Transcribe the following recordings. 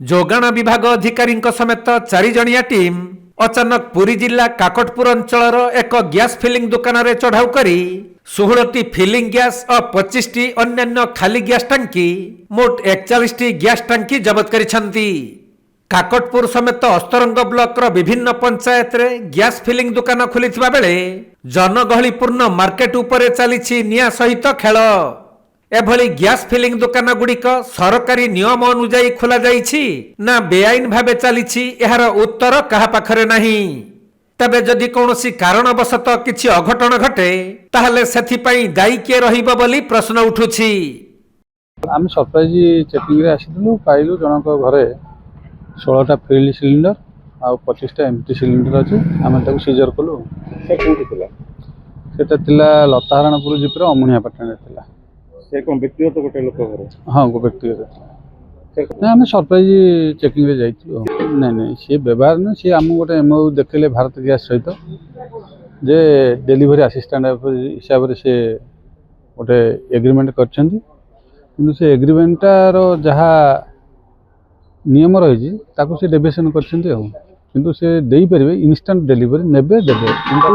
जोगाण विभाग अधिकारी समेत 4 जणिया टीम अचानक पुरी जिला काकटपुर अंचल एक गैस फिलिंग दुकान रे चढ़ाऊ करी 16टी फिलिंग गैस और 25टी अन्य खाली गैस टांकी मोट 41टी गैस टांकी जबत करिसंती। काकटपुर समेत अस्तरंग ब्लॉक रो विभिन्न पंचायत रे गैस फिलिंग दुकान खुलिथिबा बेले जनगहलीपूर्ण मार्केट उपरे चलीछि निया सहित खेल। एभली गैस फिलिंग दुकान गुड़िक सरकारी नियम अनुजाई खोला जाइछि ना बेआईन भावे चलीछि एहार उत्तर कहा पाखरे नहीं। तबे जदि कौनसी कारणवशत किछि अघटन घटे ताहले सेथिपाई दायी किए रहिबो बोली प्रश्न उठुछि। आम सरप्राइज चेकिंग रे आसिलु पाइलु जनक घरे 16टा फिल्ड सिलिंडर आ 25टा एमटी सिलिंडर अछि। आम ताकू सीजर कलु। से कोठी थिला? सेटा थिला लताहरणपुर जिपर अमुनिया पटना थिला। से कोन व्यक्तिगत गोटे लोक घरे? हां गो व्यक्तिगत। ना आम सरप्राइज चेकिंग रे जाइछु। नै नै से व्यवहार न से आम गोटे एमओ देखले भारत गैस सहित जे डिलीवरी असिस्टेंट हिसाब रे से गोटे एग्रीमेंट करछन्ती। किंतु से एग्रीमेंटार जहा नियम रही ताकू से डेविएशन करछन्ती हो। किंतु से देई परिबे इंस्टेंट डिलीवरी नेबे देबे। किंतु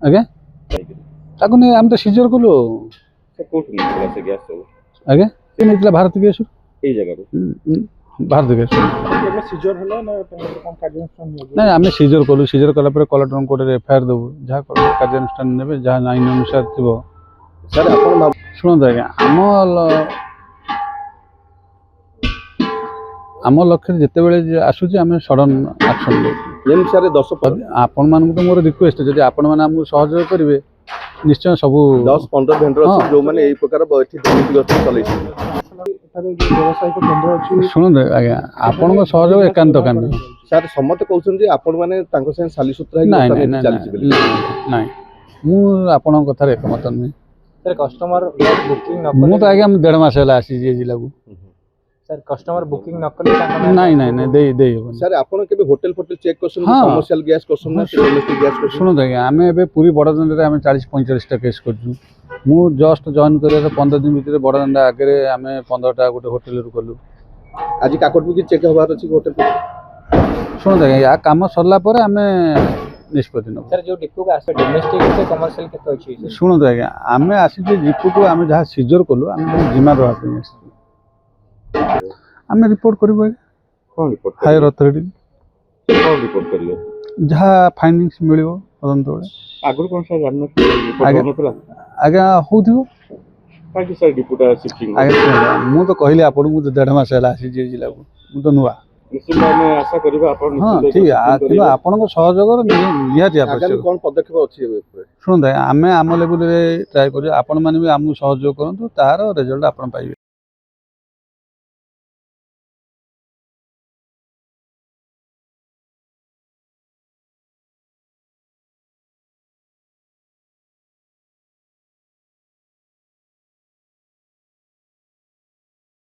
आगे ताकू ने हम तो सीजर कलो। से कोठी निकला से गैस सब? आगे से निकला भारत गैस एई जगह रो भारत गैस केमे सीजर हला ना कोन कार्यानुष्ठान नेबे? नहीं आम सीजर कलु। सीजर कला पर कलेक्टर कोर्ट रे एफआईआर देबो जहा कार्यानुष्ठान नेबे जहा आईन अनुसार थिबो। सर आपण सुनत आज्ञा आम लक्ष्य जिते बड़े आसूची आम सडन एक्शन जेन सारे 10 आपण मान तो मोर रिक्वेस्ट जदि आपण मान हमको सहयोग करेंगे निश्चय सब 10-15 भेंडर अछि जो माने एई प्रकार बैठी व्यक्तिगत चलै छै। एठारे जो व्यवसायिक केंद्र अछि सुन आज्ञा आपण को सहयोग एकांत कान सर सम्मत कहउछन जे आपण माने तांको से साली सूत्र है नहीं मु आपण कथा रे एकमत नहीं। सर कस्टमर बुकिंग न मु तो आज्ञा 1.5 मास होला आसी जे जिला को सर कस्टमर बुकिंग न कले नहीं दे सर आपण केबे होटल चेक करसन कमर्शियल गैस करसन ना डोमेस्टिक गैस करसन? सुनो आज्ञा आम ए पूरी बड़दाण्ड रे आम 40-45टा केस करछु। मु जस्ट जॉइन करे 15 दिन भीतर बड़दाण्ड आगे आम 15टा गोटे होटल रु कलु। आज काकटपुर की चेक होबार अछि होटल पे? सुनो आज्ञा या काम सरला पर आम निष्पत्ति नब। सर जो डिपो का आसे डोमेस्टिक से कमर्शियल केतो अछि? शुणु आज्ञा आम आसी डिपो को आम जहाँ सीजर कलु आम जिम्मा रहा आम रिपोर्ट करूँ। कौन रिपोर्ट? हायर अथॉरिटी कौन रिपोर्ट करियो? जहाँ फाइंडिंग्स मिलियो तदंत बेले आगुर कोन सा जानना रिपोर्ट होनतला? आज्ञा होथिबो काकी सर डिपोटा शिफ्टिंग आज्ञा मु तो कहली आपण मु 1.5 मास होला आसी जे जिला को मु तो नुवा निश्चित में आशा करबा आपण हां ठीक है किलो आपण को सहयोग निहाती आवश्यक। कोन पदक्षेप अछि एबे? सुन आमे आम लेवल रे ट्राई करियो आपण माने भी आमु सहयोग करंतु तार रिजल्ट आपण पाइबे।